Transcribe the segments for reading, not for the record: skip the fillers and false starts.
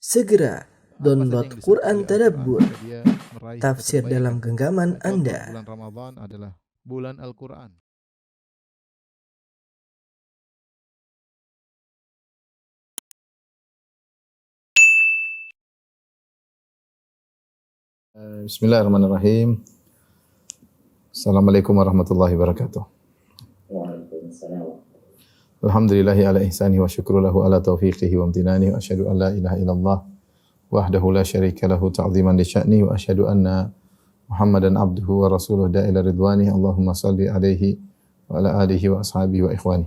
Segera download Apa saja yang Quran disebut oleh Tadabbur, Al-Quran jika dia meraih tafsir satu dalam kebaikan. genggaman Contoh, Anda. bulan Ramadan adalah bulan Al-Quran. Bismillahirrahmanirrahim. Assalamualaikum warahmatullahi wabarakatuh. Waalaikumsalam. Alhamdulillahi ala ihsanihi wa syukru lahu ala taufiqihi wa amtinanihi wa asyhadu an la ilaha illallah wahdahu la syarika lahu ta'ziman li sya'nihi wa asyhadu anna Muhammadan abduhu wa rasuluhu da'ila ridwani. Allahumma salli alaihi wa ala alihi wa ashabihi wa ikhwani.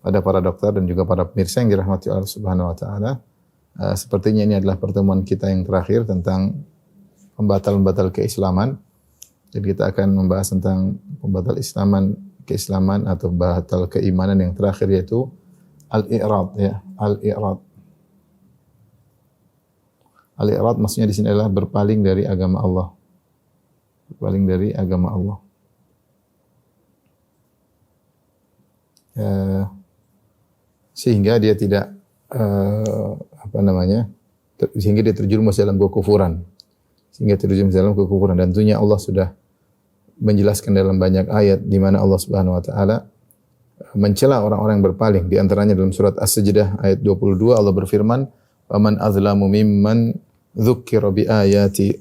Pada para dokter dan juga para pemirsa yang dirahmati Allah Subhanahu wa taala, sepertinya ini adalah pertemuan kita yang terakhir tentang pembatal-pembatal keislaman. Jadi kita akan membahas tentang pembatal keislaman atau batal keimanan yang terakhir, yaitu al-i'rad, ya, al-i'rad. Al-i'rad maksudnya di sini adalah berpaling dari agama Allah. Berpaling dari agama Allah. Sehingga dia tidak sehingga dia terjerumus dalam kekufuran. Dan tentunya Allah sudah menjelaskan dalam banyak ayat di mana Allah Subhanahu wa taala mencela orang-orang yang berpaling. Di antaranya dalam surat As-Sajdah ayat 22 Allah berfirman, "Wa man azlamu mimman dzukkira bi ayati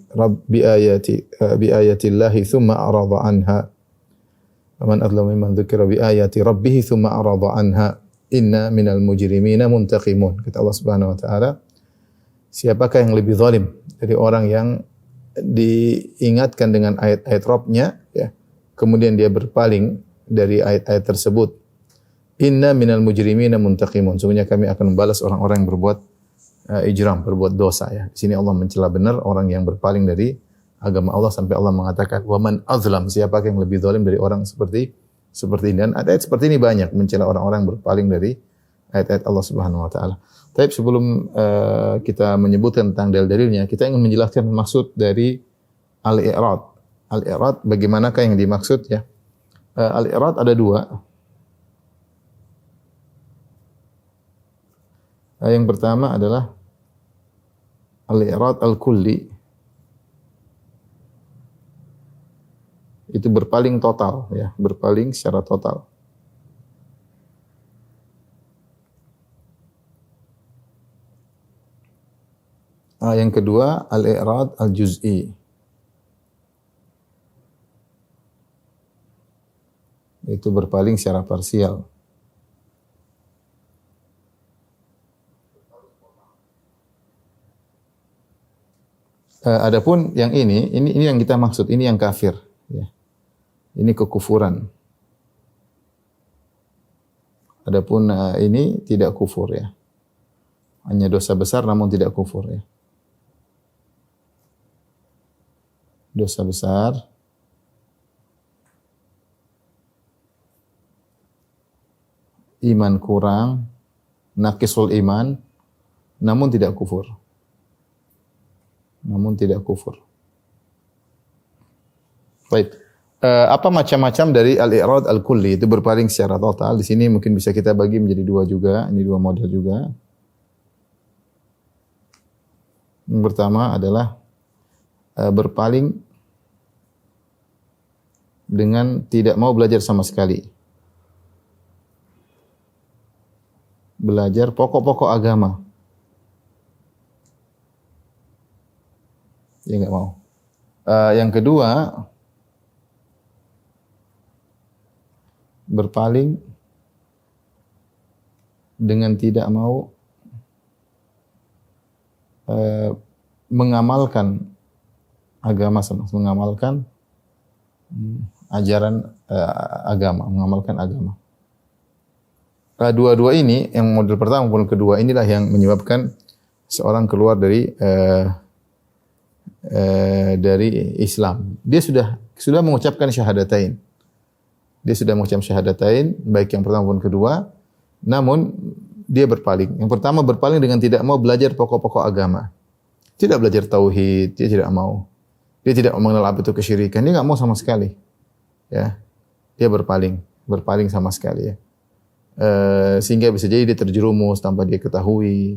Allahi tsumma arada anha. Wa man azlamu mimman dzukkira bi ayati rabbih tsumma arada anha. Inna minal mujrimina muntaqimun." Kata Allah Subhanahu wa taala, siapakah yang lebih zalim dari orang yang diingatkan dengan ayat-ayat Rabb-nya, ya, kemudian dia berpaling dari ayat-ayat tersebut. Inna minal mujrimina muntaqimun. Sungguhnya kami akan membalas orang-orang yang berbuat ijram, berbuat dosa, ya. Di sini Allah mencela benar orang yang berpaling dari agama Allah sampai Allah mengatakan wa man azlam, siapakah yang lebih zalim dari orang seperti ini. Dan ayat seperti ini banyak mencela orang-orang yang berpaling dari ayat-ayat Allah Subhanahu wa taala. Tapi sebelum kita menyebutkan tentang dalil-dalilnya, kita ingin menjelaskan maksud dari al-i'rad. Al-i'rad bagaimanakah yang dimaksud, ya? Al-i'rad ada dua. Yang pertama adalah al-i'rad al-kulli. Itu berpaling total, ya, berpaling secara total. Yang kedua al-i'rad al-juz'i. Itu berpaling secara parsial. Adapun yang ini yang kita maksud, ini yang kafir, ya. Ini kekufuran. Adapun ini tidak kufur, ya. Hanya dosa besar namun tidak kufur, ya. Dosa besar, iman kurang, naqisul iman, namun tidak kufur. Baik. Apa macam-macam dari al-i'rad al-kulli, itu berpaling secara total. Di sini mungkin bisa kita bagi menjadi dua juga. Ini dua model juga. Yang pertama adalah berpaling dengan tidak mau belajar sama sekali. Belajar pokok-pokok agama. Dia enggak mau. Yang kedua, berpaling dengan tidak mau mengamalkan agama, mengamalkan ajaran agama, mengamalkan agama. Dua-dua ini, yang model pertama maupun kedua, inilah yang menyebabkan seorang keluar dari Islam. Dia sudah mengucapkan syahadatain. Baik yang pertama maupun kedua, namun dia berpaling. Yang pertama berpaling dengan tidak mau belajar pokok-pokok agama. Tidak belajar tauhid, dia tidak mau. Dia tidak mengenal apa itu kesyirikan, dia enggak mau sama sekali. Ya. Dia berpaling sama sekali, ya. Sehingga bisa jadi dia terjerumus tanpa dia ketahui.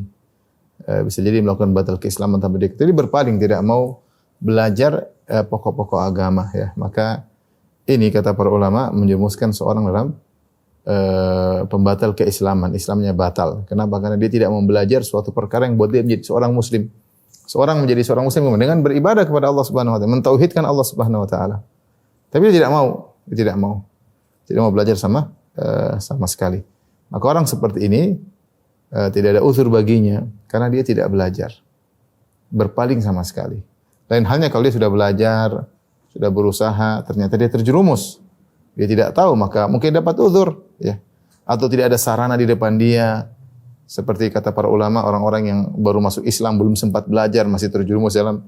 bisa jadi melakukan batal keislaman tanpa dia. Jadi berpaling, tidak mau belajar pokok-pokok agama ya. Maka ini kata para ulama menjerumuskan seorang dalam pembatal keislaman, Islamnya batal. Kenapa? Karena dia tidak mau belajar suatu perkara yang buat dia menjadi seorang muslim. Seorang menjadi seorang muslim dengan beribadah kepada Allah Subhanahu wa taala, mentauhidkan Allah Subhanahu wa taala. Tapi dia tidak mau. Tidak mau belajar sama sekali. Maka orang seperti ini tidak ada uzur baginya karena dia tidak belajar. Berpaling sama sekali. Lain halnya kalau dia sudah belajar, sudah berusaha, ternyata dia terjerumus. Dia tidak tahu, maka mungkin dapat uzur, ya. Atau tidak ada sarana di depan dia. Seperti kata para ulama, orang-orang yang baru masuk Islam belum sempat belajar, masih terjerumus dalam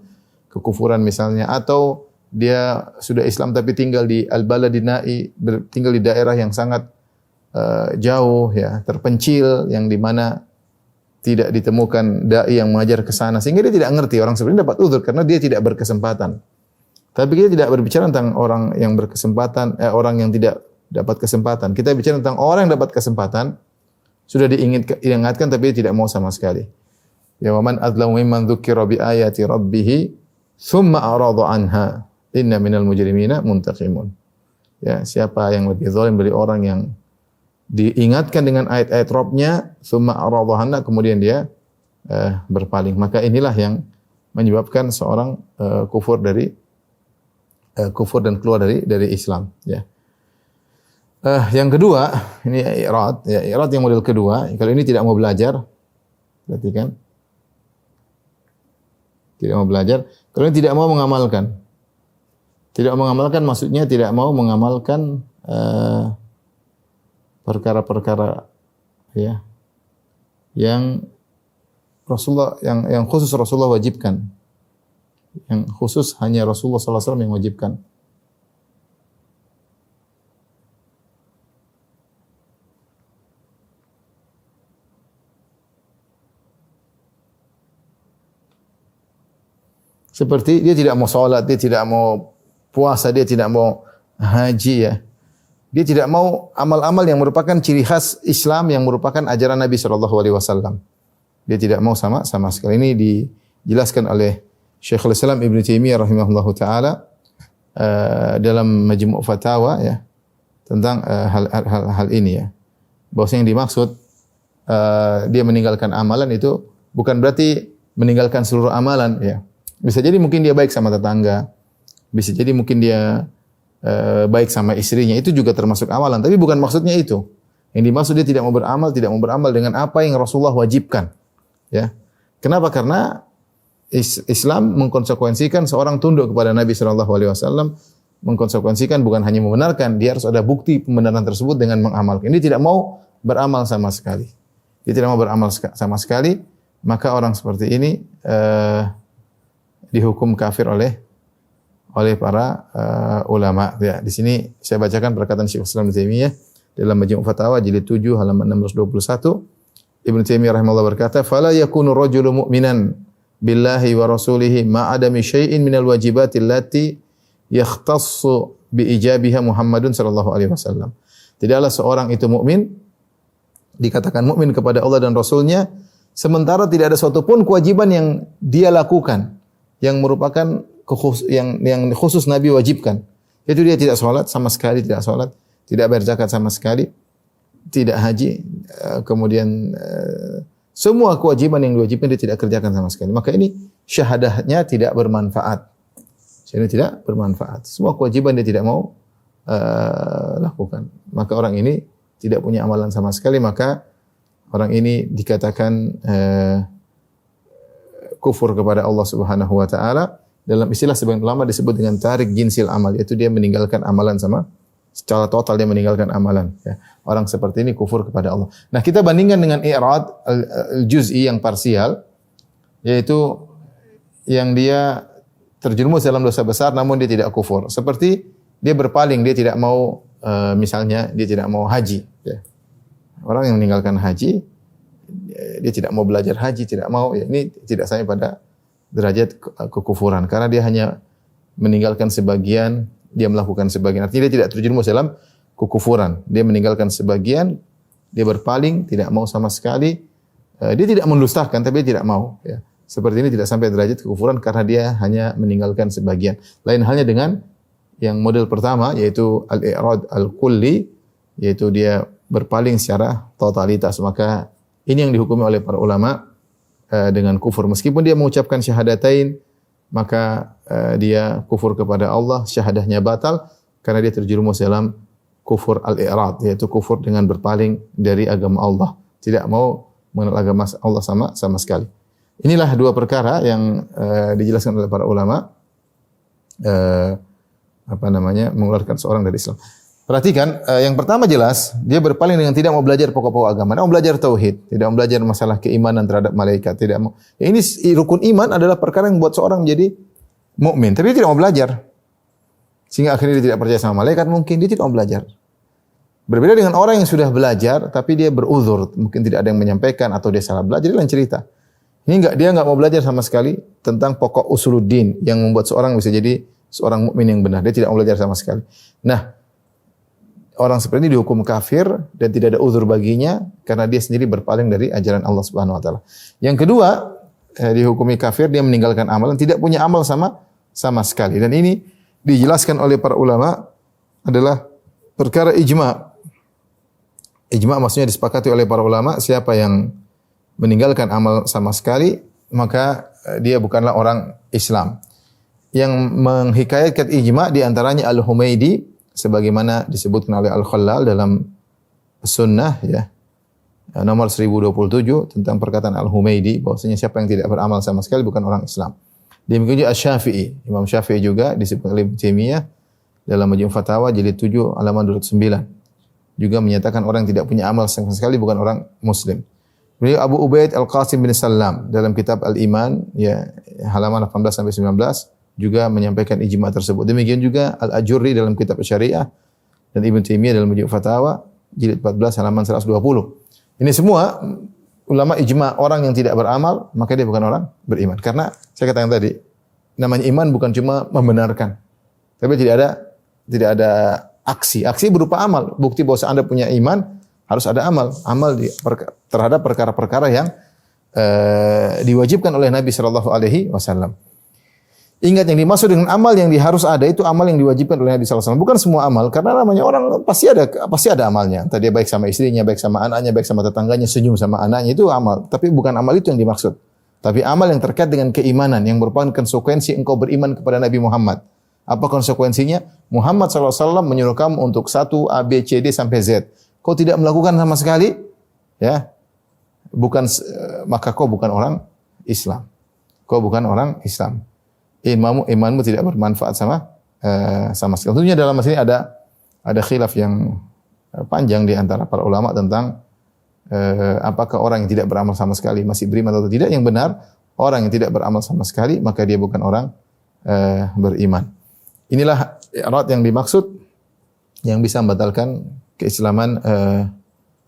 kekufuran misalnya, atau dia sudah Islam tapi tinggal di al-baladinai, tinggal di daerah yang sangat jauh, ya, terpencil, yang di mana tidak ditemukan dai yang mengajar ke sana, sehingga dia tidak ngerti. Orang seperti ini dapat uzur karena dia tidak berkesempatan. Tapi kita tidak berbicara tentang orang yang berkesempatan, orang yang tidak dapat kesempatan. Kita bicara tentang orang yang dapat kesempatan, sudah diingatkan tapi dia tidak mau sama sekali. Ya, wa man adzlamu mimman dzukira bi ayati rabbih tsumma arada anha inna minal mujrimina muntaqimun. Ya, siapa yang lebih zalim dari orang yang diingatkan dengan ayat-ayat Rabb-nya tsumma arada anha kemudian dia berpaling. Maka inilah yang menyebabkan seorang kufur dan keluar dari Islam, ya. Yang kedua, ini i'rad, ya, i'rad yang model kedua. Kalau ini tidak mau belajar, berarti kan tidak mau belajar. Kalau ini tidak mau mengamalkan, tidak mengamalkan maksudnya tidak mau mengamalkan perkara-perkara, ya, yang Rasulullah yang khusus Rasulullah wajibkan, yang khusus hanya Rasulullah SAW yang wajibkan. Seperti dia tidak mau sholat, dia tidak mau puasa, dia tidak mau haji, ya. Dia tidak mau amal-amal yang merupakan ciri khas Islam, yang merupakan ajaran Nabi SAW. Dia tidak mau sama sekali. Ini dijelaskan oleh Syekhul Islam Ibnu Taimiyah rahimahullahu taala dalam Majmu' Fatawa, ya, tentang hal ini, ya. Bahwasanya yang dimaksud dia meninggalkan amalan itu bukan berarti meninggalkan seluruh amalan, ya. Bisa jadi mungkin dia baik sama tetangga, bisa jadi mungkin dia baik sama istrinya, itu juga termasuk amalan. Tapi bukan maksudnya itu. Yang dimaksud dia tidak mau beramal dengan apa yang Rasulullah wajibkan. Ya, kenapa? Karena Islam mengkonsekuensikan seorang tunduk kepada Nabi SAW, mengkonsekuensikan bukan hanya membenarkan, dia harus ada bukti pembenaran tersebut dengan mengamalkan. Dia tidak mau beramal sama sekali. Dia tidak mau beramal sama sekali, maka orang seperti ini dihukum kafir oleh para ulama. Ya, di sini saya bacakan perkataan Syekhul Islam Ibnu Taimiyah dalam Majmu' Fatawa jilid 7 halaman 621. Ibnu Taimiyah rahimahullah berkata, "Fala yakunu rajulu mu'minan billahi wa rasulihi ma adami syai'in minal wajibati allati yakhtassu bi ijabiha Muhammadun sallallahu alaihi wasallam." Tidaklah seorang itu mukmin, dikatakan mukmin kepada Allah dan Rasulnya, sementara tidak ada suatu pun kewajiban yang dia lakukan yang merupakan yang khusus Nabi wajibkan. Itu dia tidak salat sama sekali, tidak salat, tidak bayar zakat sama sekali, tidak haji, kemudian semua kewajiban yang diwajibkan dia tidak kerjakan sama sekali. Maka ini syahadahnya tidak bermanfaat. Ini tidak bermanfaat. Semua kewajiban dia tidak mau lakukan. Maka orang ini tidak punya amalan sama sekali, maka orang ini dikatakan kufur kepada Allah Subhanahu wa taala. Dalam istilah sebagian ulama disebut dengan tarik jinsil amal, yaitu dia meninggalkan amalan secara total, dia meninggalkan amalan, ya. Orang seperti ini kufur kepada Allah. Nah, kita bandingkan dengan i'rad al-juz'i yang parsial, yaitu yang dia terjerumus dalam dosa besar namun dia tidak kufur. Seperti dia berpaling, dia tidak mau misalnya dia tidak mau haji, ya. Orang yang meninggalkan haji, dia tidak mau belajar haji, tidak mau, ya, ini tidak sampai pada derajat kekufuran karena dia hanya meninggalkan sebagian, dia melakukan sebagian. Artinya dia tidak terjerumus dalam kekufuran. Dia meninggalkan sebagian, dia berpaling, tidak mau sama sekali, dia tidak mendustakan tapi dia tidak mau, ya. Seperti ini tidak sampai derajat kekufuran karena dia hanya meninggalkan sebagian. Lain halnya dengan yang model pertama, yaitu al-i'rad al-kulli, yaitu dia berpaling secara totalitas. Maka ini yang dihukumi oleh para ulama dengan kufur. Meskipun dia mengucapkan syahadatain, maka dia kufur kepada Allah, syahadahnya batal karena dia terjerumus dalam kufur al-i'rad, yaitu kufur dengan berpaling dari agama Allah. Tidak mau mengenal agama Allah sama sekali. Inilah dua perkara yang dijelaskan oleh para ulama mengeluarkan seorang dari Islam. Perhatikan, yang pertama jelas dia berpaling dengan tidak mau belajar pokok-pokok agama, tidak mau belajar tauhid, tidak mau belajar masalah keimanan terhadap malaikat, tidak mau. Ya, ini rukun iman adalah perkara yang membuat seorang menjadi mukmin, tapi dia tidak mau belajar. Sehingga akhirnya dia tidak percaya sama malaikat, mungkin dia tidak mau belajar. Berbeda dengan orang yang sudah belajar tapi dia beruzur, mungkin tidak ada yang menyampaikan atau dia salah belajar, lain cerita. Ini dia enggak mau belajar sama sekali tentang pokok usuluddin yang membuat seorang bisa jadi seorang mukmin yang benar. Dia tidak mau belajar sama sekali. Nah, orang seperti ini dihukum kafir dan tidak ada uzur baginya karena dia sendiri berpaling dari ajaran Allah Subhanahu wa taala. Yang kedua, dihukumi kafir, dia meninggalkan amalan, tidak punya amal sama sekali. Dan ini dijelaskan oleh para ulama adalah perkara ijma'. Ijma' maksudnya disepakati oleh para ulama, siapa yang meninggalkan amal sama sekali, maka dia bukanlah orang Islam. Yang menghikayatkan ijma' di antaranya Al-Humaidi, sebagaimana disebutkan oleh Al-Khallal dalam Sunnah, ya, nomor 1027 tentang perkataan Al-Humaidi, bahwasanya siapa yang tidak beramal sama sekali bukan orang Islam. Demikian juga Asy-Syafi'i, Imam Syafi'i juga disebutkan oleh Ibnu Taimiyah dalam Majmu' Fatawa jilid 7 halaman 209. Juga menyatakan orang yang tidak punya amal sama sekali bukan orang Muslim. Beliau Abu Ubaid Al-Qasim bin Sallam dalam kitab Al-Iman, ya, halaman 18 sampai 19 juga menyampaikan ijma' tersebut. Demikian juga Al-Ajurri dalam kitab Syariah dan Ibnu Taimiyah dalam Majmu' Fatawa jilid 14 halaman 120. Ini semua ulama ijma' orang yang tidak beramal maka dia bukan orang beriman. Karena saya katakan tadi, namanya iman bukan cuma membenarkan. Tapi tidak ada aksi. Aksi berupa amal. Bukti bahwa Anda punya iman harus ada amal. Amal terhadap perkara-perkara yang diwajibkan oleh Nabi sallallahu alaihi wasallam. Ingat, yang dimaksud dengan amal yang harus ada itu amal yang diwajibkan oleh Nabi sallallahu alaihi wasallam, bukan semua amal, karena namanya orang pasti ada amalnya. Entah dia baik sama istrinya, baik sama anaknya, baik sama tetangganya, senyum sama anaknya, itu amal. Tapi bukan amal itu yang dimaksud. Tapi amal yang terkait dengan keimanan yang merupakan konsekuensi engkau beriman kepada Nabi Muhammad. Apa konsekuensinya? Muhammad sallallahu alaihi wasallam menyuruh kamu untuk 1 A B C D sampai Z. Kau tidak melakukan sama sekali, ya, maka kau bukan orang Islam. Kau bukan orang Islam. Imanmu tidak bermanfaat sama sekali. Tentunya dalam masalah ini ada khilaf yang panjang di antara para ulama tentang apakah orang yang tidak beramal sama sekali masih beriman atau tidak. Yang benar, orang yang tidak beramal sama sekali maka dia bukan orang beriman. Inilah i'rad yang dimaksud yang bisa membatalkan keislaman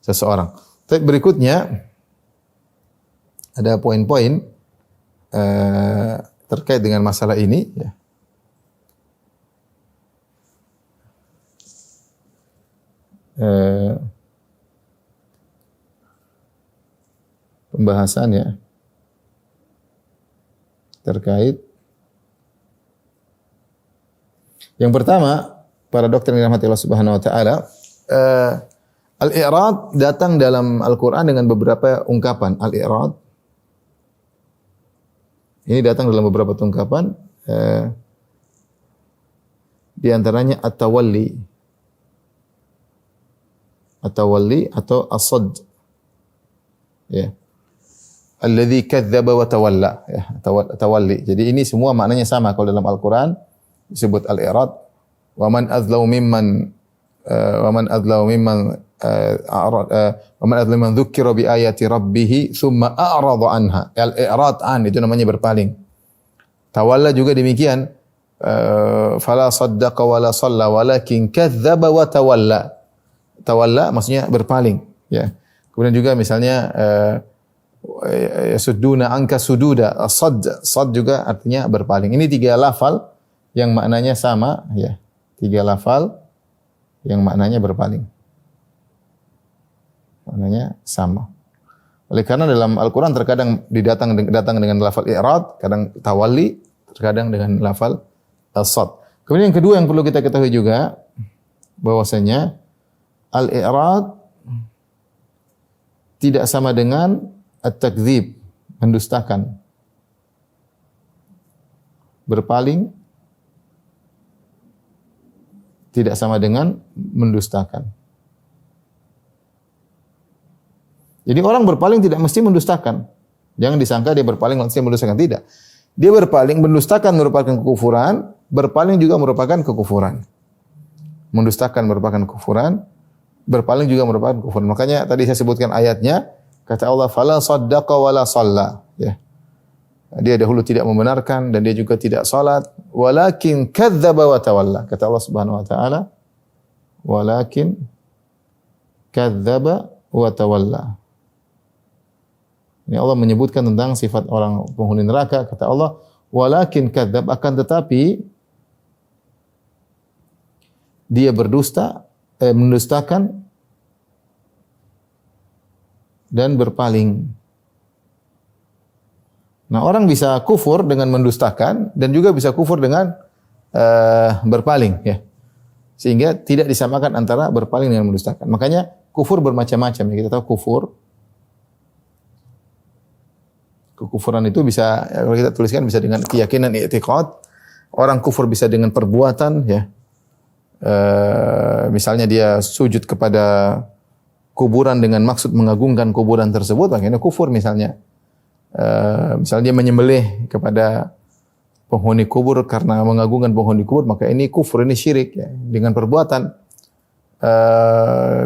seseorang. Tapi berikutnya ada poin-poin terkait dengan masalah ini, ya. Pembahasan, ya, terkait yang pertama, para dokter yang dirahmati Allah Subhanahu wa taala, al-i'rad datang dalam Al-Qur'an dengan beberapa ungkapan. Al-i'rad ini datang dalam beberapa ungkapan, di antaranya at-tawalli atau as-sadd, ya, alladzi kadzdzaba wa tawalla, ya, tawalli. Jadi ini semua maknanya sama kalau dalam Al-Qur'an disebut al-i'rad. Wa man adzlamu mimman dzukira bi ayati rabbih tsumma a'rada anha. Al-i'rad itu namanya berpaling. Tawalla juga demikian. Fala saddaqa wala shalla walakin kadzdzaba wa tawalla. Tawalla maksudnya berpaling, ya. Kemudian juga misalnya yasudduna anka sududa. Sad juga artinya berpaling. Ini 3 lafal yang maknanya sama, ya. 3 lafal yang maknanya berpaling. Maknanya sama. Oleh karena dalam Al-Quran terkadang datang dengan lafal i'rad, kadang tawalli, terkadang dengan lafal as-sad. Kemudian yang kedua yang perlu kita ketahui juga bahwasanya al-i'rad tidak sama dengan at-takdzib, mendustakan. Berpaling tidak sama dengan mendustakan. Jadi orang berpaling tidak mesti mendustakan. Jangan disangka dia berpaling mesti mendustakan, tidak. Dia berpaling, mendustakan merupakan kekufuran, berpaling juga merupakan kekufuran. Mendustakan merupakan kekufuran, berpaling juga merupakan kekufuran. Makanya tadi saya sebutkan ayatnya, kata Allah, "Fala saddaqa wala shalla." Ya. Dia dahulu tidak membenarkan dan dia juga tidak salat, walakin kadzdzaba wa tawalla. Kata Allah Subhanahu wa taala, walakin kadzdzaba wa tawalla. Ini Allah menyebutkan tentang sifat orang penghuni neraka, kata Allah, walakin kadzdzab, akan tetapi dia berdusta, mendustakan dan berpaling. Nah, orang bisa kufur dengan mendustakan dan juga bisa kufur dengan berpaling, ya. Sehingga tidak disamakan antara berpaling dengan mendustakan. Makanya kufur bermacam-macam. Ya. Kita tahu kekufuran itu bisa, kalau kita tuliskan, bisa dengan keyakinan i'tiqad. Orang kufur bisa dengan perbuatan, ya. Misalnya dia sujud kepada kuburan dengan maksud mengagungkan kuburan tersebut, makanya kufur misalnya. Misalnya dia menyembelih kepada penghuni kubur karena mengagungkan penghuni kubur, maka ini kufur, ini syirik, ya, dengan perbuatan.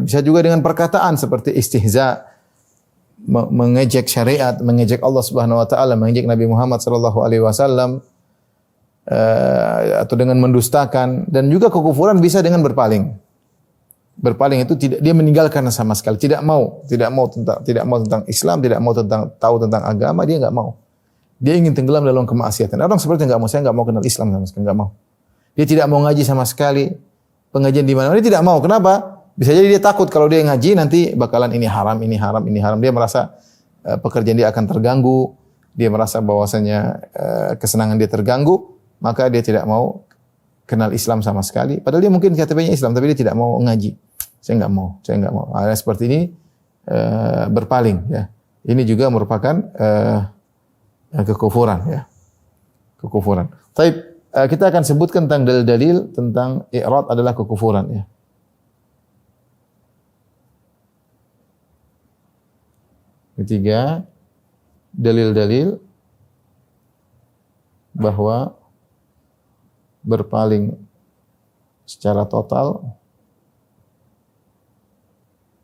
Bisa juga dengan perkataan seperti istihza, mengejek syariat, mengejek Allah Subhanahu wa taala, mengejek Nabi Muhammad sallallahu alaihi wasallam, atau dengan mendustakan. Dan juga kekufuran bisa dengan berpaling. Berpaling itu tidak, dia meninggalkan sama sekali, tidak mau tentang Islam, tidak mau tahu tentang agama, dia enggak mau. Dia ingin tenggelam dalam kemaksiatan. Orang seperti enggak mau, saya enggak mau kenal Islam sama sekali, enggak mau. Dia tidak mau ngaji sama sekali. Pengajian di mana? Dia tidak mau. Kenapa? Bisa jadi dia takut kalau dia ngaji nanti bakalan ini haram, ini haram, ini haram. Dia merasa pekerjaan dia akan terganggu. Dia merasa bahwasanya kesenangan dia terganggu, maka dia tidak mau kenal Islam sama sekali. Padahal dia mungkin KTP-nya Islam, tapi dia tidak mau ngaji. Saya enggak mau. Ada seperti ini berpaling, ya. Ini juga merupakan kekufuran, ya. Kekufuran. Tapi kita akan sebutkan tentang dalil-dalil tentang i'rad adalah kekufuran, ya. Ketiga, dalil-dalil bahwa berpaling secara total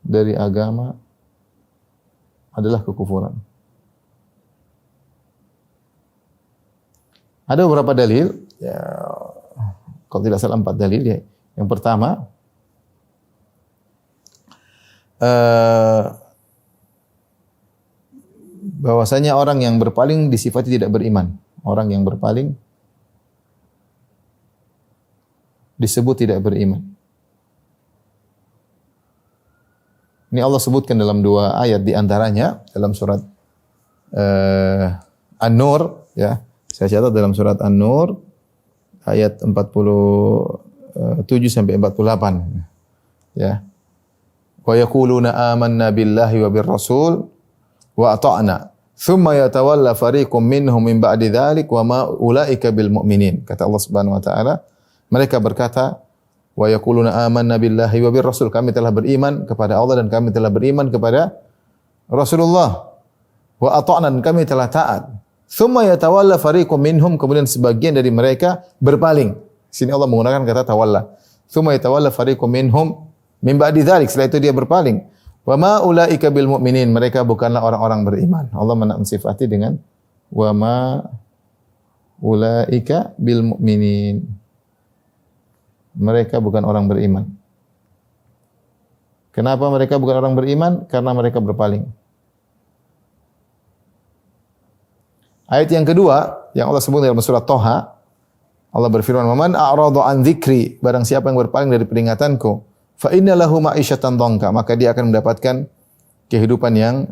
dari agama adalah kekufuran. Ada beberapa dalil, ya, kalau tidak salah 4 dalil, ya. Yang pertama, bahwasanya orang yang berpaling disifati tidak beriman. Orang yang berpaling disebut tidak beriman. Ini Allah sebutkan dalam 2 ayat di antaranya dalam surat An-Nur, ya. Saya catat dalam surat An-Nur ayat 47 sampai 48, ya. Wa yaquluna amanna billahi wa birrasul wa ata'na thumma yatawalla fariqum minhum min ba'di dzalik wa ma ulaika bil mu'minin. Kata Allah Subhanahu wa taala, mereka berkata, wa yaquluna amanna billahi wa birrasul, kami telah beriman kepada Allah dan kami telah beriman kepada Rasulullah. Wa ata'na, kami telah taat. Tsumma yatawalla fariqum minhum, kemudian sebagian dari mereka berpaling. Sini Allah menggunakan kata tawalla. Tsumma yatawalla fariqum minhum min ba'di dzalik, setelah itu dia berpaling. Wa ma ulaika bil mu'minin, mereka bukanlah orang-orang beriman. Allah mensifati dengan wa ma ulaika bil mu'minin. Mereka bukan orang beriman. Kenapa mereka bukan orang beriman? Karena mereka berpaling. Ayat yang kedua yang Allah sebut dalam surat Thaha, Allah berfirman, "Man a'rada an dzikri", barang siapa yang berpaling dari peringatanku, fa inna lahu ma'isyatan dhanka, maka dia akan mendapatkan kehidupan yang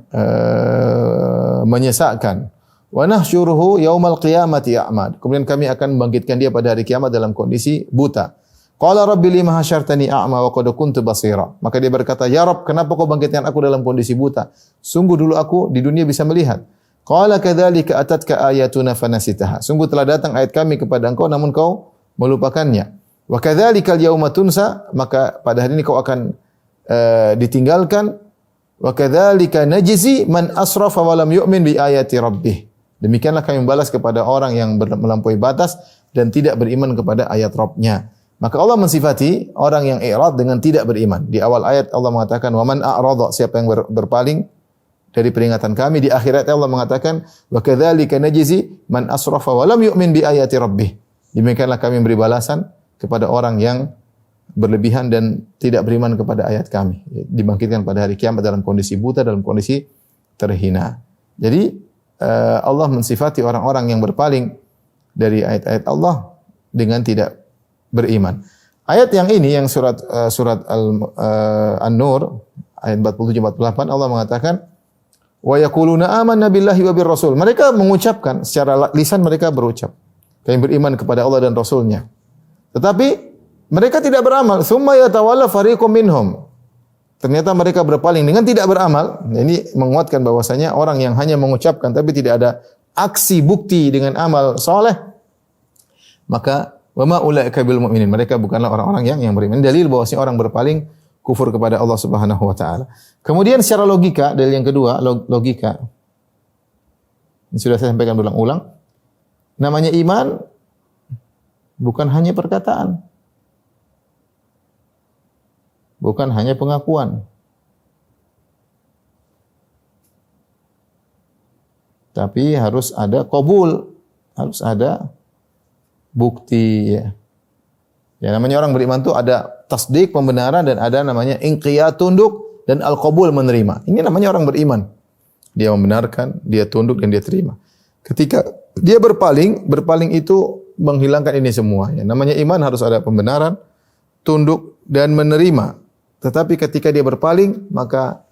menyesakkan. Wa nahsyuruhu yaumal qiyamati a'ma. Kemudian kami akan membangkitkan dia pada hari kiamat dalam kondisi buta. Qala rabbi lima hasyartani a'ma wa qad kuntu basira. Maka dia berkata, "Ya Rabb, kenapa kau bangkitkan aku dalam kondisi buta? Sungguh dulu aku di dunia bisa melihat." Qala kadzalika atatka ayatuna fanasitaha. Sungguh telah datang ayat kami kepada engkau namun kau melupakannya. Wa kadzalikal yauma tunsa, maka pada hari ini kau akan ditinggalkan. Wa kadzalika najzi man asrafa wa lam yu'min bi ayati rabbih. Demikianlah kami membalas kepada orang yang melampaui batas dan tidak beriman kepada ayat Rabb-nya. Maka Allah mensifati orang yang i'rad dengan tidak beriman. Di awal ayat Allah mengatakan wa man a'rada, siapa yang berpaling dari peringatan kami. Di akhirat Allah mengatakan wa kadzalika najzi man asrafa wa lam yu'min bi ayati rabbih. Demikianlah kami memberi balasan kepada orang yang berlebihan dan tidak beriman kepada ayat kami. Dibangkitkan pada hari kiamat dalam kondisi buta, dalam kondisi terhina. Jadi Allah mensifati orang-orang yang berpaling dari ayat-ayat Allah dengan tidak beriman. Ayat yang ini yang surat An-Nur ayat 47-48 Allah mengatakan wa yaquluna amanna billahi wa bir rasul. Mereka mengucapkan secara lisan, mereka berucap kami beriman kepada Allah dan Rasulnya. Tetapi mereka tidak beramal. Summa yatawalla fariqum minhum. Ternyata mereka berpaling dengan tidak beramal. Ini menguatkan bahwasanya orang yang hanya mengucapkan tapi tidak ada aksi bukti dengan amal soleh, maka wa ma ulaika bil mu'minin. Mereka bukanlah orang-orang yang beriman. Dalil bahwasanya orang berpaling kufur kepada Allah Subhanahu wa taala. Kemudian secara logika, dalil yang kedua, logika. Ini sudah saya sampaikan berulang-ulang. Namanya iman bukan hanya perkataan. Bukan hanya pengakuan. Tapi harus ada qabul, harus ada bukti ya. Ya namanya orang beriman itu ada tasdik pembenaran dan ada namanya inqiyad tunduk dan al-qabul menerima. Ini namanya orang beriman. Dia membenarkan, dia tunduk dan dia terima. Ketika dia berpaling itu menghilangkan ini semua ya. Namanya iman harus ada pembenaran, tunduk dan menerima. Tetapi ketika dia berpaling maka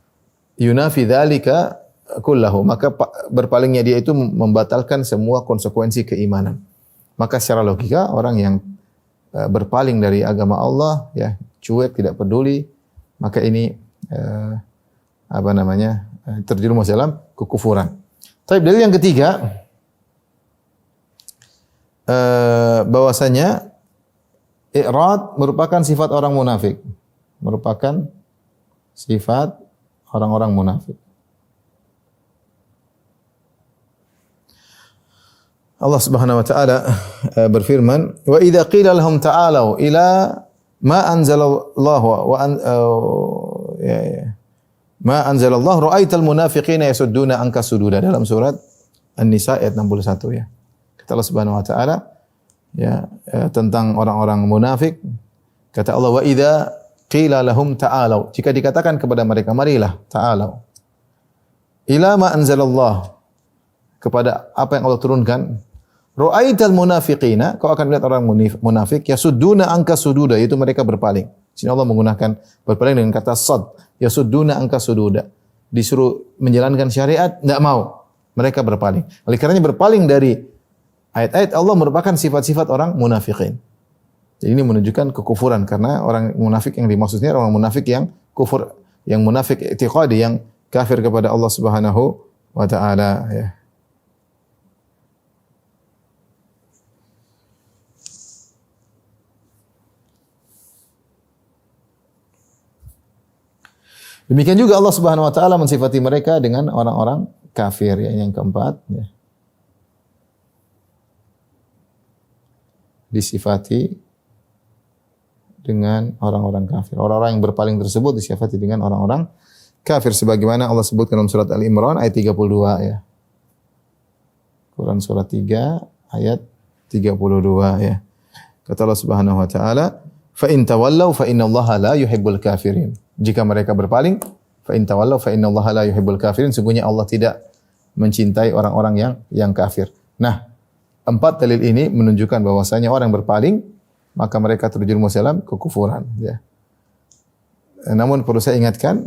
yunafi dzalika kullahu, maka berpalingnya dia itu membatalkan semua konsekuensi keimanan. Maka secara logika orang yang berpaling dari agama Allah ya, cuek, tidak peduli, maka ini terjerumus dalam kekufuran. Tapi dalil yang ketiga bahwasanya i'rad merupakan sifat orang munafik. Merupakan sifat orang-orang munafik. Allah Subhanahu wa taala berfirman, "Wa idza qila lahum ta'alu ila ma anzalallahu ma anzalallahu ra'aital munafiqina yasudduna anka sududa." Dalam surat An-Nisa ayat 61 ya. Kata Allah Subhanahu wa taala ya tentang orang-orang munafik, kata Allah, "Wa idza qila lahum ta'alu." Jika dikatakan kepada mereka, marilah, ta'alu. Ila ma anzalallahu, kepada apa yang Allah turunkan. Ra'aital munafiqina, kau akan melihat orang munafik yasudduna anka sududa, yaitu mereka berpaling. Sini Allah menggunakan berpaling dengan kata sad, yasudduna anka sududa. Disuruh menjalankan syariat, enggak mau. Mereka berpaling. Oleh karenanya berpaling dari ayat-ayat Allah merupakan sifat-sifat orang munafikin. Jadi ini menunjukkan kekufuran karena orang munafik yang dimaksudnya orang munafik yang kufur, yang munafik i'tiqadi, yang kafir kepada Allah Subhanahu wa taala ya. Demikian juga Allah Subhanahu wa taala mensifati mereka dengan orang-orang kafir ya, yang keempat ya. Disifati dengan orang-orang kafir. Orang-orang yang berpaling tersebut disifati dengan orang-orang kafir sebagaimana Allah sebutkan dalam surat Al-Imran ayat 32 ya. Quran surat 3 ayat 32 ya. Kata Allah Subhanahu wa taala, "Fa in tawallaw fa innallaha la yuhibbul kafirin." Jika mereka berpaling, fa in tawallaw fa innallaha la yuhibbul kafirin, sungguhnya Allah tidak mencintai orang-orang yang kafir. Nah, 4 dalil ini menunjukkan bahwasanya orang berpaling maka mereka terjerumus dalam kekufuran ya. Namun perlu saya ingatkan,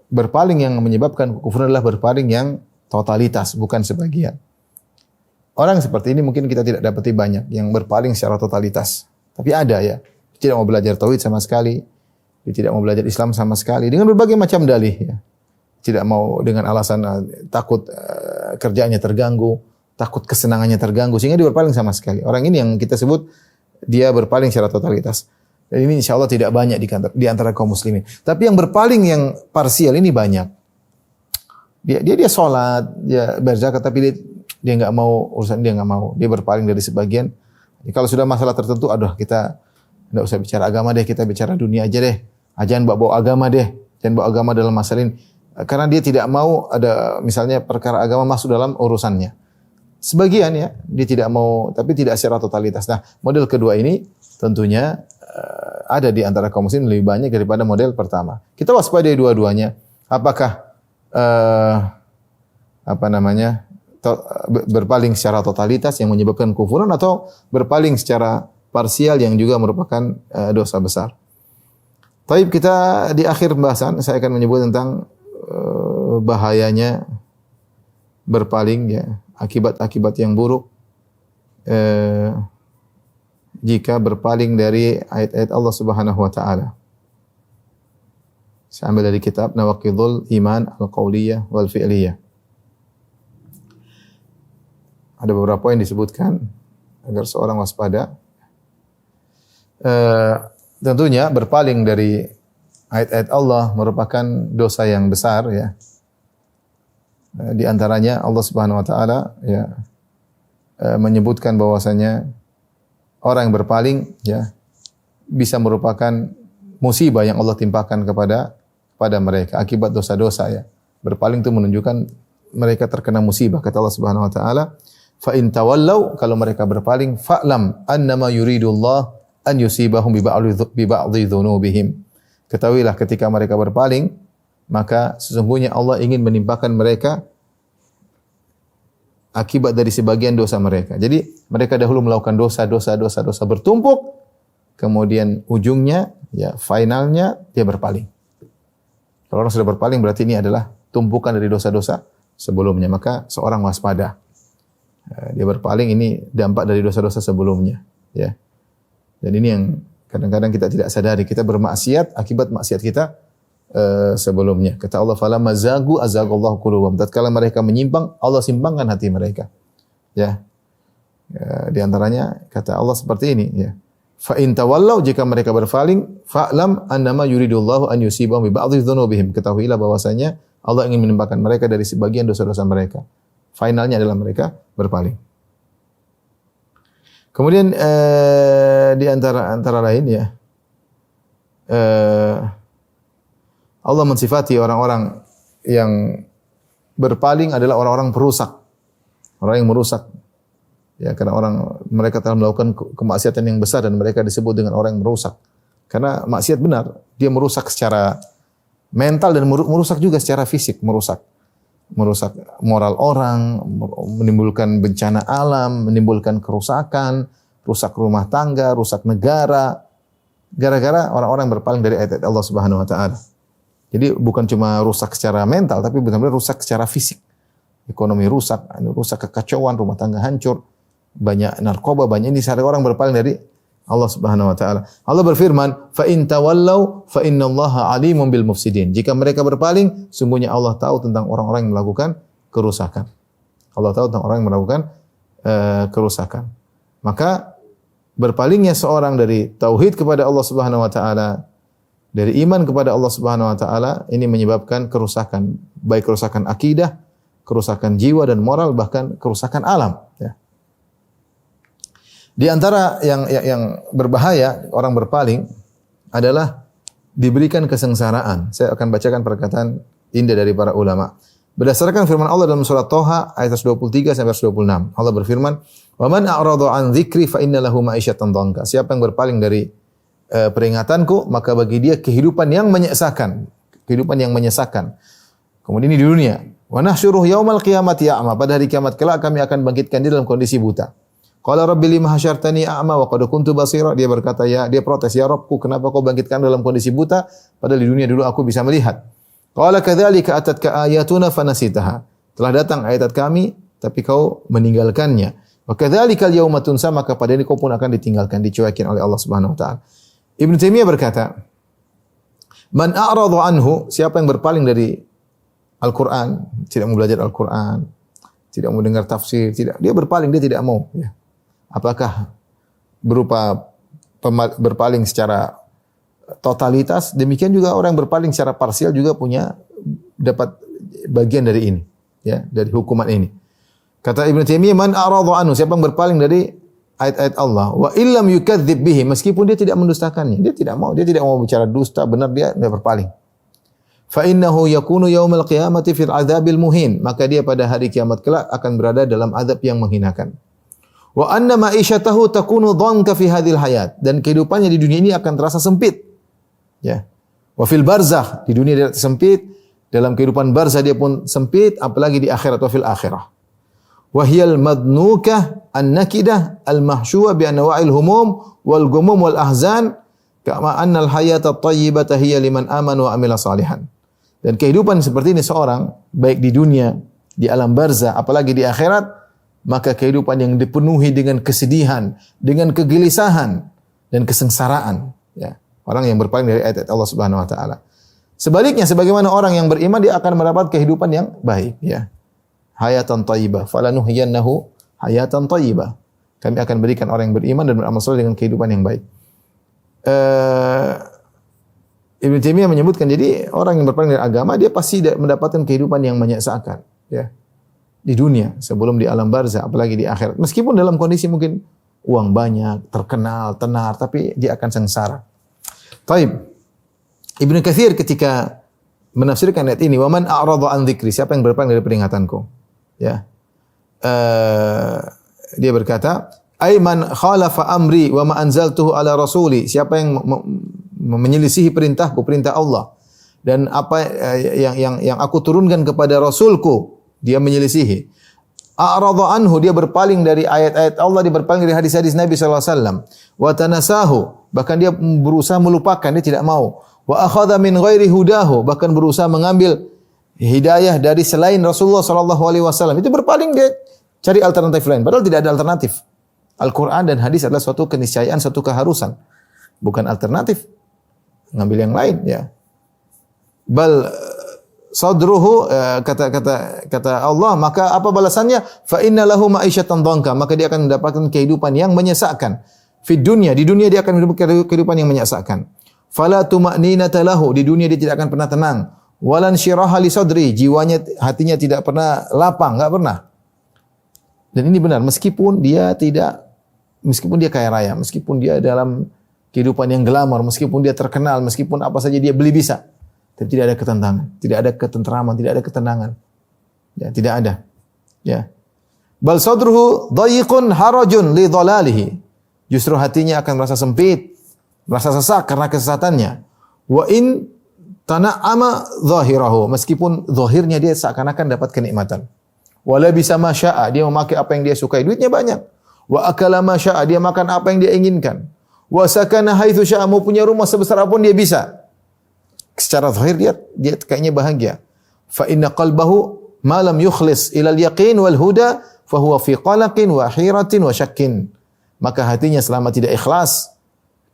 berpaling yang menyebabkan kekufuran adalah berpaling yang totalitas, bukan sebagian. Orang seperti ini mungkin kita tidak dapati banyak yang berpaling secara totalitas. Tapi ada ya. Dia tidak mau belajar tauhid sama sekali. Dia tidak mau belajar Islam sama sekali. Dengan berbagai macam dalih ya. Tidak mau dengan alasan takut kerjaannya terganggu, takut kesenangannya terganggu, sehingga dia berpaling sama sekali. Orang ini yang kita sebut dia berpaling secara totalitas. Dan ini insya Allah tidak banyak di antara kaum muslimin. Tapi yang berpaling yang parsial ini banyak. Dia sholat, dia berzakat, tapi dia nggak mau urusan, dia nggak mau. Dia berpaling dari sebagian. Kalau sudah masalah tertentu, aduh kita nggak usah bicara agama deh, kita bicara dunia aja deh. Jangan bawa agama deh, jangan bawa agama dalam masalah ini. Karena dia tidak mau ada misalnya perkara agama masuk dalam urusannya. Sebagian ya, dia tidak mau, tapi tidak secara totalitas. Nah, model kedua ini tentunya ada di antara kaum muslimin lebih banyak daripada model pertama. Kita waspadai dua-duanya. Apakah berpaling secara totalitas yang menyebabkan kufuran atau berpaling secara parsial yang juga merupakan dosa besar. Taib, kita di akhir pembahasan saya akan menyebut tentang bahayanya berpaling ya, akibat-akibat yang buruk jika berpaling dari ayat-ayat Allah Subhanahu wa taala. Saya ambil dari kitab Nawaqidul Iman Al-Qauliyah wal Fi'liyah. Ada beberapa poin disebutkan agar seorang waspada. Tentunya berpaling dari ayat-ayat Allah merupakan dosa yang besar ya. Di antaranya Allah Subhanahu wa taala ya menyebutkan bahwasanya orang yang berpaling ya bisa merupakan musibah yang Allah timpakan kepada mereka akibat dosa-dosa ya. Berpaling itu menunjukkan mereka terkena musibah. Kata Allah Subhanahu wa taala, "Fa in tawallau," kalau mereka berpaling, "Fa'lam annama yuridullah an yusibahum bi ba'dhi dzunubihim." Ketahuilah ketika mereka berpaling, maka sesungguhnya Allah ingin menimpakan mereka akibat dari sebagian dosa mereka. Jadi mereka dahulu melakukan dosa bertumpuk, kemudian ujungnya ya finalnya dia berpaling. Kalau orang sudah berpaling berarti ini adalah tumpukan dari dosa-dosa sebelumnya, maka seorang waspada. Dia berpaling ini dampak dari dosa-dosa sebelumnya, ya. Dan ini yang kadang-kadang kita tidak sadari, kita bermaksiat akibat maksiat kita sebelumnya. Kata Allah, "Falamma zagu azaghallahu qulubahum." Tatkala mereka menyimpang, Allah simpangkan hati mereka. Ya. Di antaranya kata Allah seperti ini, ya. Fa in tawallau, jika mereka berpaling, fa'lam annama yuridullahu an yusibahum bi ba'dhi dzunubihim. Ketahuilah bahwasanya Allah ingin menimpakan mereka dari sebagian dosa-dosa mereka. Finalnya adalah mereka berpaling. Kemudian di antara lain ya, Allah mensifati orang-orang yang berpaling adalah orang-orang perusak. Orang yang merusak. Ya, karena mereka telah melakukan kemaksiatan yang besar dan mereka disebut dengan orang yang merusak. Karena maksiat benar, dia merusak secara mental dan merusak juga secara fisik, merusak moral orang, menimbulkan bencana alam, menimbulkan kerusakan, rusak rumah tangga, rusak negara, gara-gara orang-orang berpaling dari ayat Allah Subhanahu wa taala. Jadi bukan cuma rusak secara mental, tapi benar-benar rusak secara fisik. Ekonomi rusak, kekacauan, rumah tangga hancur, banyak narkoba, banyak ini sehari orang berpaling dari Allah Subhanahu wa taala. Allah berfirman, "Fa in tawallau fa innallaha alimun bil mufsidin." Jika mereka berpaling, sungguhnya Allah tahu tentang orang-orang yang melakukan kerusakan. Allah tahu tentang orang yang melakukan kerusakan. Maka berpalingnya seorang dari tauhid kepada Allah Subhanahu wa taala, dari iman kepada Allah Subhanahu wa taala, ini menyebabkan kerusakan, baik kerusakan akidah, kerusakan jiwa dan moral, bahkan kerusakan alam, ya. Di antara yang berbahaya orang berpaling adalah diberikan kesengsaraan. Saya akan bacakan perkataan indah dari para ulama. Berdasarkan firman Allah dalam surat Thaha ayat 23 sampai 26. Allah berfirman, "Wa man a'rada 'an dzikri fa inna lahu ma'isyatan dhanka." Siapa yang berpaling dari peringatanku, maka bagi dia kehidupan yang menyesakan, Kemudian ini di dunia. Wa nahsyuruhu yaumal qiyamati a'ma. Pada hari kiamat kelak kami akan bangkitkan dia dalam kondisi buta. Qala rabbi lima hasyartani a'ma wa qad kuntu basira. Dia berkata, dia protes, "Ya Rabbku, kenapa kau bangkitkan dalam kondisi buta padahal di dunia dulu aku bisa melihat?" Qala kadzalika atatka ayatuna fanasitaha. Telah datang ayat kami tapi kau meninggalkannya. Wa kadzalikal yauma tunsa, maka pada ini kau pun akan ditinggalkan, dicuekin oleh Allah Subhanahu wa taala. Ibnu Taimiyah berkata, "Man a'rada anhu," siapa yang berpaling dari Al-Qur'an, tidak mau belajar Al-Qur'an, tidak mau dengar tafsir, dia berpaling, dia tidak mau, ya. Apakah berupa berpaling secara totalitas, demikian juga orang yang berpaling secara parsial juga dapat bagian dari ini, ya, dari hukuman ini. Kata Ibnu Taimiyah, man a'rada anhu, siapa yang berpaling dari ayat-ayat Allah, wa illam yukadzdzib bihi, meskipun dia tidak mendustakannya, dia tidak mau bicara dusta, benar dia berpaling. Fa innahu yakunu yaumal qiyamati fil adzabil muhin, maka dia pada hari kiamat kelak akan berada dalam azab yang menghinakan. Wa anna ma'isyatahu takunu dhanka fi hadhil hayat, dan kehidupannya di dunia ini akan terasa sempit. Ya. Wa fil barzakh, di dunia dia sempit, dalam kehidupan barzakh dia pun sempit, apalagi di akhirat, wa fil akhirah. Wa hiyal madnukah an-nakidah al-mahsyuwa bi anwa'il humum wal gumum wal ahzan, kama anna al-hayata at-tayyibata hiya liman amana wa amila salihan. Dan kehidupan seperti ini seorang, baik di dunia, di alam barzakh, apalagi di akhirat, maka kehidupan yang dipenuhi dengan kesedihan, dengan kegelisahan dan kesengsaraan, ya. Orang yang berpaling dari ayat Allah Subhanahu wa taala. Sebaliknya, sebagaimana orang yang beriman, dia akan mendapat kehidupan yang baik, ya. Hayatan thayyibah, falanuhyiyannahu hayatan thayyibah. Kami akan berikan orang yang beriman dan beramal saleh dengan kehidupan yang baik. Ibnu Taimiyah menyebutkan, jadi orang yang berpaling dari agama, dia pasti mendapatkan kehidupan yang menyesakan, ya. Di dunia, sebelum di alam barzakh, apalagi di akhirat. Meskipun dalam kondisi mungkin uang banyak, terkenal, tenar, tapi dia akan sengsara. Taib. Ibnu Katsir ketika menafsirkan ayat ini, "Wa man a'rada an dzikri," siapa yang berpaling dari peringatanku, ya. Dia berkata, "Ai man khalafa amri wa ma anzaltuhu ala rasuli," siapa yang menyelisihi perintah Allah dan apa yang aku turunkan kepada rasulku, dia menyelisihi. A'rada anhu, dia berpaling dari ayat-ayat Allah, dia berpaling dari hadis-hadis Nabi sallallahu alaihi wasallam. Wa tanasahu, bahkan dia berusaha melupakan, dia tidak mau. Wa akhadha min ghairi hudahu, bahkan berusaha mengambil hidayah dari selain Rasulullah sallallahu alaihi wasallam. Itu berpaling, dia cari alternatif lain, padahal tidak ada alternatif. Al-Qur'an dan hadis adalah suatu keniscayaan, suatu keharusan, bukan alternatif. Ngambil yang lain, ya. Bal sadruhu, kata Allah, maka apa balasannya? Fa inna lahu ma'isyatan dhanka, maka dia akan mendapatkan kehidupan yang menyesakkan. Fid dunya, di dunia dia akan mendapatkan kehidupan yang menyesakkan. Fala tuma'ninata lahu, di dunia dia tidak akan pernah tenang. Walan syiraha li sadri, hatinya tidak pernah lapang, enggak pernah. Dan ini benar, meskipun dia kaya raya, meskipun dia dalam kehidupan yang glamor, meskipun dia terkenal, meskipun apa saja dia beli bisa, tapi tidak ada ketenangan, tidak ada ketentraman, tidak ada ketenangan. Ya, tidak ada. Ya. Bal sadruhu dhayiqun harajun li dhalalihi. Justru hatinya akan merasa sempit, merasa sesak karena kesesatannya. Wa in tana'ama zahirahu, meskipun zahirnya dia seakan-akan dapat kenikmatan. Wala bisa ma syaa, dia memakai apa yang dia sukai, duitnya banyak. Wa akala ma syaa, dia makan apa yang dia inginkan. Wa sakana haitsu syaa, mau punya rumah sebesar apapun dia bisa. Secara zahir dia kayaknya bahagia. Fa inna qalbahu ma lam yukhlis ila al-yaqin wal huda fa huwa fi qalaqin wa hiratin wa syakkin. Maka hatinya selama tidak ikhlas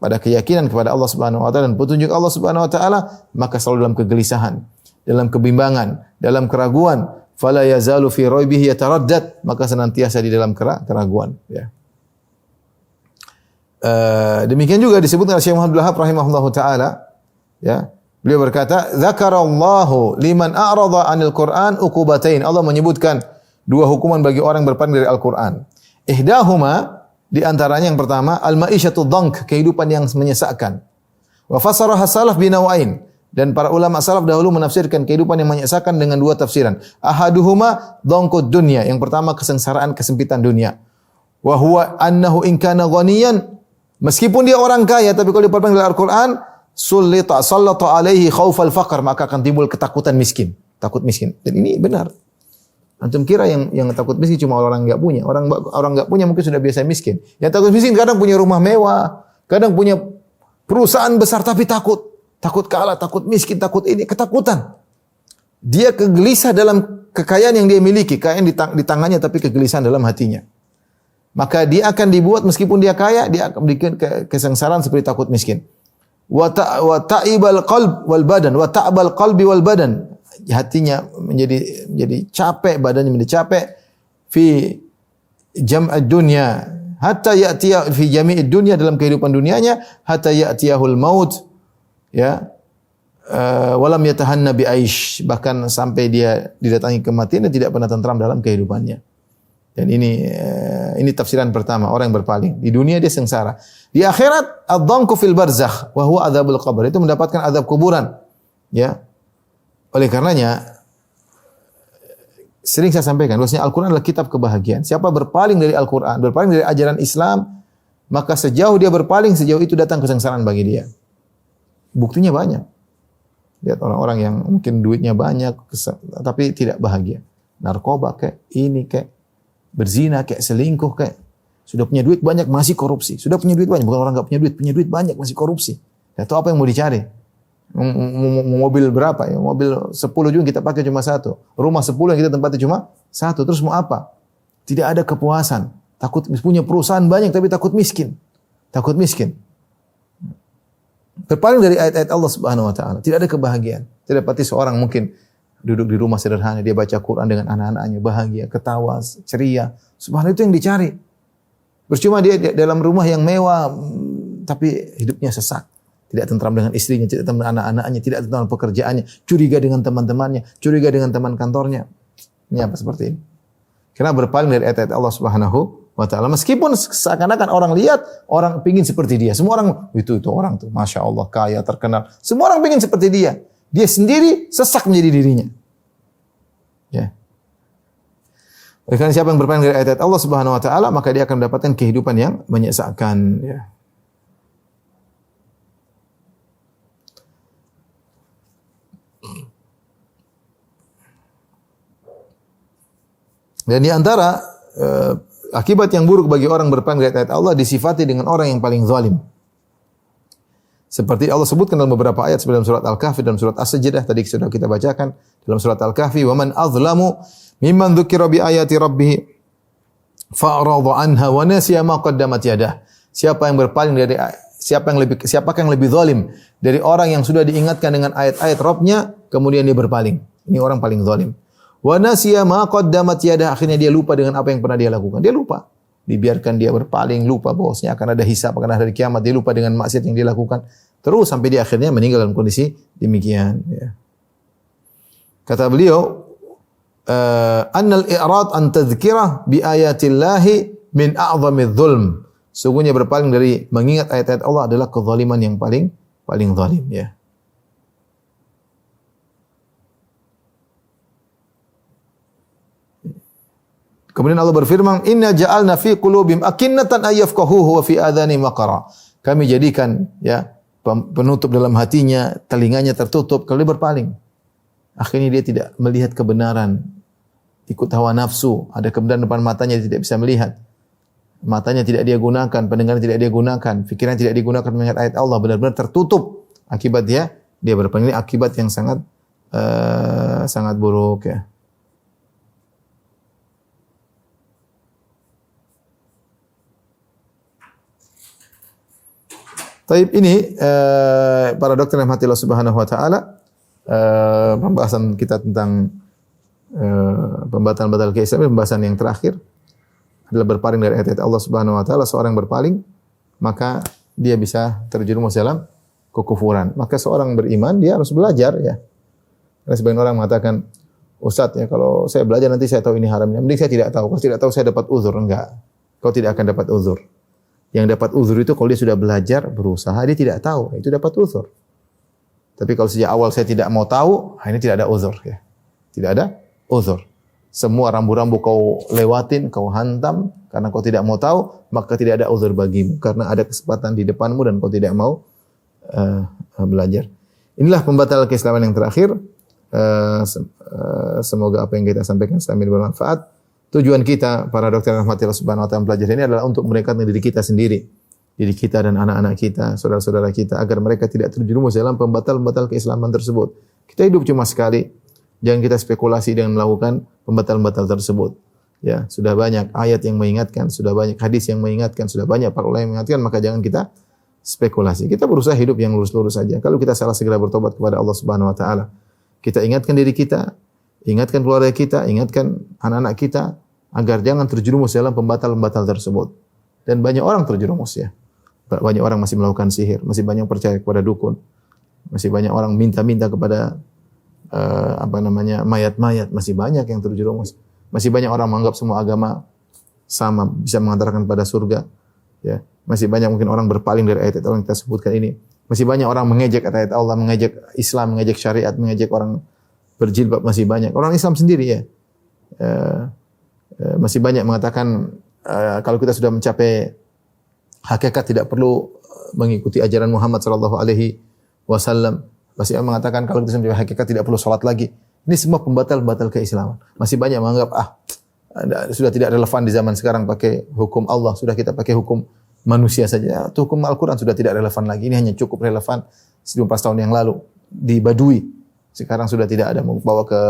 pada keyakinan kepada Allah Subhanahu wa taala dan petunjuk Allah Subhanahu wa taala, maka selalu dalam kegelisahan, dalam kebimbangan, dalam keraguan. Fala yazalu fi raibihi yataraddad, maka senantiasa di dalam keraguan, ya. Demikian juga disebutkan oleh Syekh Muhammad Abdul Wahhab rahimahullahu taala, ya. Beliau berkata, "Dzakarallahu liman a'rada 'anil Qur'an uqubatain." Allah menyebutkan dua hukuman bagi orang yang berpaling dari Al-Qur'an. Ihdahuma, di antaranya yang pertama, al-ma'isyatu dhank, kehidupan yang menyesakkan. Wa fasaraha salaf binawain, dan para ulama salaf dahulu menafsirkan kehidupan yang menyesakkan dengan dua tafsiran. Ahaduhuma dhankud dunya, yang pertama kesengsaraan, kesempitan dunia. Wa huwa annahu in kana ghaniyan, meskipun dia orang kaya tapi kalau berpaling dari Al-Qur'an, sallata alaihi khaufal faqr, maka akan timbul ketakutan miskin, takut miskin. Dan ini benar. Antum kira yang takut miskin cuma orang enggak punya. Orang enggak punya mungkin sudah biasa miskin. Yang takut miskin kadang punya rumah mewah, kadang punya perusahaan besar tapi takut kalah, takut miskin, takut ini, ketakutan. Dia gelisah dalam kekayaan yang dia miliki, kekayaan di tangannya tapi kegelisahan dalam hatinya. Maka dia akan dibuat meskipun dia kaya, dia akan bikin kesengsaraan seperti takut miskin. Wa ta'ibal qalb wal badan, wa ta'bal qalbi wal badan. Hatinya menjadi capek, badannya menjadi capek fi jam'ad dunya hatta ya'tiya fi jami'id dunya, dalam kehidupan dunianya, hatta ya'tiyahul maut, ya. Walam yatahanna bi aish, bahkan sampai dia didatangi kematian dan tidak pernah tentram dalam kehidupannya. Dan ini tafsiran pertama, orang yang berpaling. Di dunia dia sengsara. Di akhirat ad-dhanku fil barzakh wa huwa adzabul qabr, itu mendapatkan azab kuburan. Ya. Oleh karenanya sering saya sampaikan bahwasanya Al-Qur'an adalah kitab kebahagiaan. Siapa berpaling dari Al-Qur'an, berpaling dari ajaran Islam, maka sejauh dia berpaling, sejauh itu datang kesengsaraan bagi dia. Buktinya banyak. Lihat orang-orang yang mungkin duitnya banyak tapi tidak bahagia. Narkoba kayak ini kayak berzina kayak selingkuh kayak, sudah punya duit banyak masih korupsi. Sudah punya duit banyak, bukan orang enggak punya duit banyak masih korupsi. Tidak tahu apa yang mau dicari. Mobil berapa ya? Mobil 10 juga kita pakai cuma satu. Rumah 10 yang kita tempati cuma satu. Terus mau apa? Tidak ada kepuasan. Takut punya perusahaan banyak tapi takut miskin. Takut miskin. Terpaling dari ayat-ayat Allah Subhanahu wa taala. Tidak ada kebahagiaan. Tidak dapati seorang mungkin duduk di rumah sederhana, dia baca Quran dengan anak-anaknya, bahagia, ketawa, ceria. Subhanallah, itu yang dicari. Percuma dia dalam rumah yang mewah tapi hidupnya sesak. Tidak tentram dengan istrinya, tidak tentram dengan anak-anaknya, tidak tentram dengan pekerjaannya, curiga dengan teman-temannya, curiga dengan teman kantornya. Ini apa seperti ini? Karena berpaling dari ayat-ayat Allah Subhanahu wa taala. Meskipun seakan-akan orang lihat, orang pingin seperti dia. Semua orang itu orang tuh, masya Allah, kaya, terkenal. Semua orang pingin seperti dia. Dia sendiri sesak menjadi dirinya. Ya. Oleh karena siapa yang berpaling dari ayat-ayat Allah Subhanahu wa taala, maka dia akan mendapatkan kehidupan yang menyesakkan, ya. Dan di antara akibat yang buruk bagi orang berpaling dari ayat Allah disifati dengan orang yang paling zalim. Seperti Allah sebutkan dalam beberapa ayat dalam surat Al-Kahfi, dalam surat As-Sajdah tadi sudah kita bacakan dalam surat Al-Kahfi, "Wa man azlamu mimman dzukira bi ayati rabbih fa'rada anha wa nasiya ma qaddamat yadah." Siapakah yang lebih zalim dari orang yang sudah diingatkan dengan ayat-ayat Rabb-nya kemudian dia berpaling. Ini orang paling zalim. Wa nasiya ma qaddamat yadah, akhirnya dia lupa dengan apa yang pernah dia lakukan. Dia lupa. Dibiarkan dia berpaling, lupa bahwasanya akan ada hisab, akan ada hari kiamat, dia lupa dengan maksiat yang dia lakukan. Terus sampai dia akhirnya meninggal dalam kondisi demikian, ya. Kata beliau, annal i'rad an tadhkirah bi ayatillahi min a'zamidz zulm. Sungguhnya berpaling dari mengingat ayat-ayat Allah adalah kezaliman yang paling zalim, ya. Kemudian Allah berfirman, "Inna ja'alna fi qulubihim akinnatan ay yafqahuhu wa fi adhanihim waqara." Kami jadikan, ya, penutup dalam hatinya, telinganya tertutup kalau dia berpaling. Akhirnya dia tidak melihat kebenaran, ikut hawa nafsu, ada kebenaran depan matanya dia tidak bisa melihat. Matanya tidak dia gunakan, pendengaran tidak dia gunakan, pikiran tidak digunakan mengingat ayat Allah, benar-benar tertutup. Akibat dia berpaling. Ini akibat yang sangat buruk, ya. Taib ini para dokter yang rahmatillah subhanahu wa ta'ala, pembahasan kita tentang pembatalan keislaman, pembahasan yang terakhir adalah berpaling dari ayat-ayat Allah subhanahu wa ta'ala. Seorang berpaling, maka dia bisa terjerumus dalam kekufuran. Maka seorang beriman, dia harus belajar, ya. Karena sebagian orang mengatakan, Ustaz, ya, kalau saya belajar nanti saya tahu ini haram. Mending saya tidak tahu. Kalau tidak tahu saya dapat uzur. Enggak. Kau tidak akan dapat uzur. Yang dapat uzur itu kalau dia sudah belajar, berusaha, dia tidak tahu, itu dapat uzur. Tapi kalau sejak awal saya tidak mau tahu, ini tidak ada uzur, ya. Tidak ada uzur. Semua rambu-rambu kau lewatin, kau hantam karena kau tidak mau tahu, maka tidak ada uzur bagimu karena ada kesempatan di depanmu dan kau tidak mau belajar. Inilah pembatalan keislaman yang terakhir. Semoga apa yang kita sampaikan sambil bermanfaat. Tujuan kita para dokter rahmatillah subhanahu wa ta'ala belajar ini adalah untuk mendekatkan diri kita sendiri, diri kita dan anak-anak kita, saudara-saudara kita, agar mereka tidak terjerumus dalam pembatal keislaman tersebut. Kita hidup cuma sekali, Jangan kita spekulasi dengan melakukan pembatal-pembatal tersebut. Ya, sudah banyak ayat yang mengingatkan, sudah banyak hadis yang mengingatkan, sudah banyak para ulama yang mengingatkan, maka jangan kita spekulasi. Kita berusaha hidup yang lurus-lurus saja. Kalau kita salah, segera bertobat kepada Allah Subhanahu wa taala. Kita ingatkan diri kita, ingatkan keluarga kita, ingatkan anak-anak kita agar jangan terjerumus dalam pembatal-pembatal tersebut. Dan banyak orang terjerumus ya. Banyak orang masih melakukan sihir, masih banyak percaya kepada dukun. Masih banyak orang minta-minta kepada mayat-mayat, masih banyak yang terjerumus. Masih banyak orang menganggap semua agama sama, bisa mengantarkan pada surga. Ya, masih banyak mungkin orang berpaling dari ayat Allah yang kita sebutkan ini. Masih banyak orang mengejek ayat Allah, mengejek Islam, mengejek syariat, mengejek orang berjilbab, masih banyak. Orang Islam sendiri ya, masih banyak mengatakan kalau kita sudah mencapai hakikat tidak perlu mengikuti ajaran Muhammad sallallahu alaihi wasallam. Masih mengatakan kalau kita sudah mencapai hakikat tidak perlu salat lagi. Ini semua pembatal-pembatal keislaman. Masih banyak menganggap sudah tidak relevan di zaman sekarang pakai hukum Allah, sudah kita pakai hukum manusia saja. Hukum Al-Qur'an sudah tidak relevan lagi. Ini hanya cukup relevan 14 tahun yang lalu di Badui. Sekarang sudah tidak ada, mau bawa ke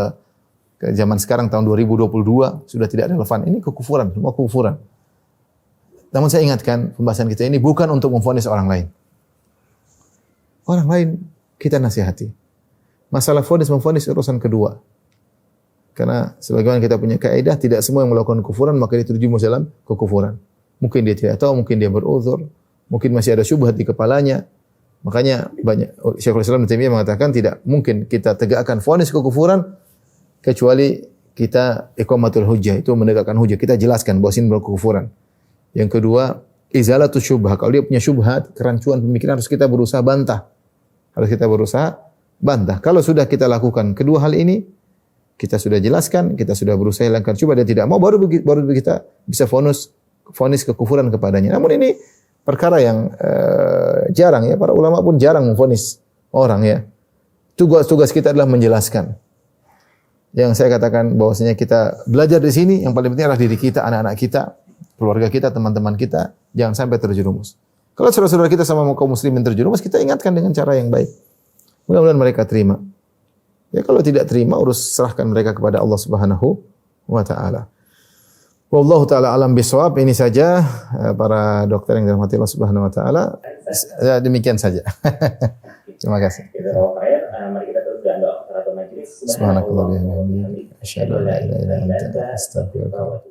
zaman sekarang tahun 2022 sudah tidak relevan. Ini kekufuran, semua kekufuran. Namun saya ingatkan pembahasan kita ini bukan untuk memvonis orang lain. Orang lain kita nasihati. Masalah vonis memvonis urusan kedua. Karena sebagaimana kita punya kaidah, tidak semua yang melakukan kekufuran maka dia terjerumus dalam kekufuran. Mungkin dia tidak tahu, mungkin dia beruzur, mungkin masih ada syubhat di kepalanya. Makanya banyak Syekhul Islam Ibnu Taimiyah mengatakan tidak mungkin kita tegakkan vonis kekufuran kecuali kita iqamatul hujjah, itu menegakkan hujjah. Kita jelaskan bahwa ini kekufuran. Yang kedua, izalatus syubhah. Kalau dia punya syubhat, kerancuan pemikiran, harus kita berusaha bantah. Harus kita berusaha bantah. Kalau sudah kita lakukan kedua hal ini, kita sudah jelaskan, kita sudah berusaha hilangkan syubhat, dia tidak mau, baru kita bisa vonis kekufuran kepadanya. Namun ini perkara yang jarang ya, para ulama pun jarang memvonis orang ya. Tugas kita adalah menjelaskan. Yang saya katakan bahwasanya kita belajar di sini, yang paling penting adalah diri kita, anak-anak kita, keluarga kita, teman-teman kita, jangan sampai terjerumus. Kalau saudara-saudara kita sama kaum muslimin terjerumus, kita ingatkan dengan cara yang baik. Mudah-mudahan mereka terima. Ya kalau tidak terima, urus serahkan mereka kepada Allah Subhanahu wa taala. Wallahu taala alam bisawab. Ini saja para dokter yang dirahmati Allah Subhanahu wa taala. Ya, demikian saja. Terima kasih. Mari kita terus doa teratur majelis. Subhanakallahumma wa bihamdika asyhadu an la ilaha illa anta astaghfiruka wa atubu ilaik.